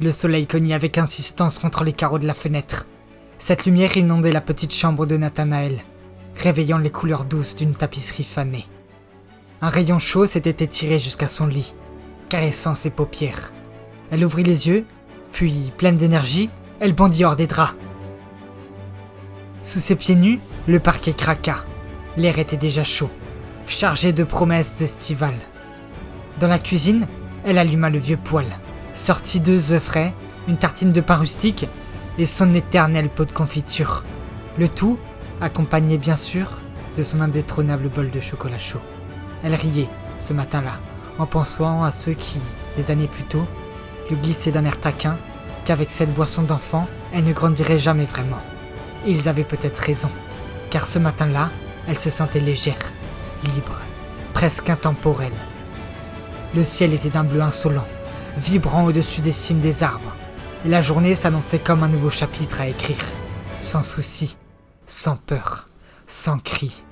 Le soleil cognait avec insistance contre les carreaux de la fenêtre. Cette lumière inondait la petite chambre de Nathanaël, réveillant les couleurs douces d'une tapisserie fanée. Un rayon chaud s'était étiré jusqu'à son lit, caressant ses paupières. Elle ouvrit les yeux, puis, pleine d'énergie, elle bondit hors des draps. Sous ses pieds nus, le parquet craqua. L'air était déjà chaud, chargé de promesses estivales. Dans la cuisine, elle alluma le vieux poêle, sortit 2 œufs frais, une tartine de pain rustique et son éternel pot de confiture. Le tout accompagné bien sûr de son indétrônable bol de chocolat chaud. Elle riait, ce matin-là, en pensant à ceux qui, des années plus tôt, lui glissaient d'un air taquin qu'avec cette boisson d'enfant, elle ne grandirait jamais vraiment. Et ils avaient peut-être raison, car ce matin-là, elle se sentait légère, libre, presque intemporelle. Le ciel était d'un bleu insolent, vibrant au-dessus des cimes des arbres, et la journée s'annonçait comme un nouveau chapitre à écrire, sans souci, sans peur, sans cri.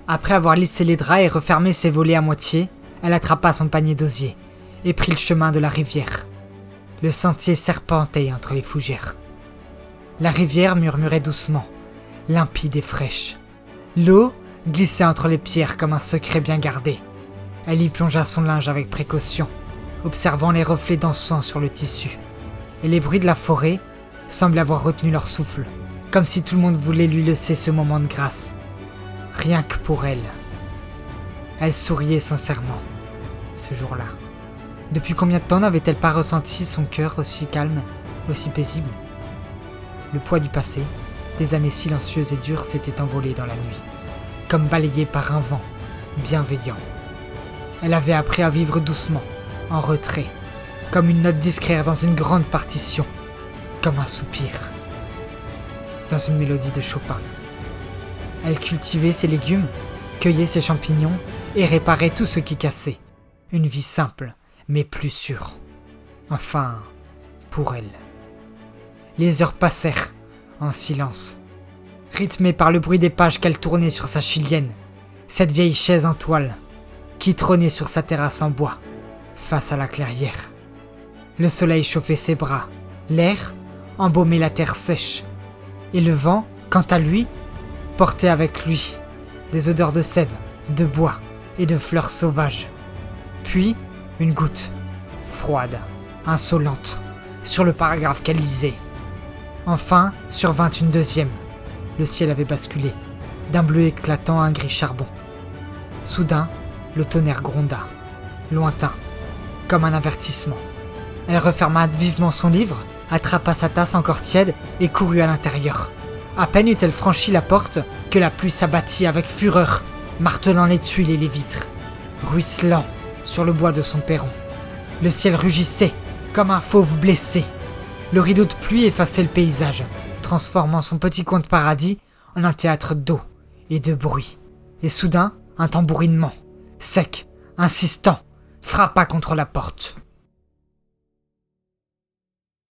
Après avoir lissé les draps et refermé ses volets à moitié, elle attrapa son panier d'osier et prit le chemin de la rivière. Le sentier serpentait entre les fougères. La rivière murmurait doucement, limpide et fraîche. L'eau glissait entre les pierres comme un secret bien gardé. Elle y plongea son linge avec précaution, observant les reflets dansant sur le tissu. Et les bruits de la forêt semblaient avoir retenu leur souffle, comme si tout le monde voulait lui laisser ce moment de grâce. Rien que pour elle. Elle souriait sincèrement, ce jour-là. Depuis combien de temps n'avait-elle pas ressenti son cœur aussi calme, aussi paisible ? Le poids du passé, des années silencieuses et dures s'était envolé dans la nuit, comme balayé par un vent bienveillant. Elle avait appris à vivre doucement, en retrait, comme une note discrète dans une grande partition, comme un soupir, dans une mélodie de Chopin. Elle cultivait ses légumes, cueillait ses champignons et réparait tout ce qui cassait. Une vie simple, mais plus sûre. Enfin, pour elle. Les heures passèrent, en silence, rythmées par le bruit des pages qu'elle tournait sur sa chilienne, cette vieille chaise en toile, qui trônait sur sa terrasse en bois, face à la clairière. Le soleil chauffait ses bras, l'air embaumait la terre sèche, et le vent, quant à lui, portait avec lui des odeurs de sève, de bois et de fleurs sauvages. Puis, une goutte, froide, insolente, sur le paragraphe qu'elle lisait. Enfin, survint une deuxième. Le ciel avait basculé, d'un bleu éclatant à un gris charbon. Soudain, le tonnerre gronda, lointain, comme un avertissement. Elle referma vivement son livre, attrapa sa tasse encore tiède et courut à l'intérieur. À peine eut-elle franchi la porte que la pluie s'abattit avec fureur, martelant les tuiles et les vitres, ruisselant sur le bois de son perron. Le ciel rugissait comme un fauve blessé. Le rideau de pluie effaçait le paysage, transformant son petit coin de paradis en un théâtre d'eau et de bruit. Et soudain, un tambourinement, sec, insistant, frappa contre la porte.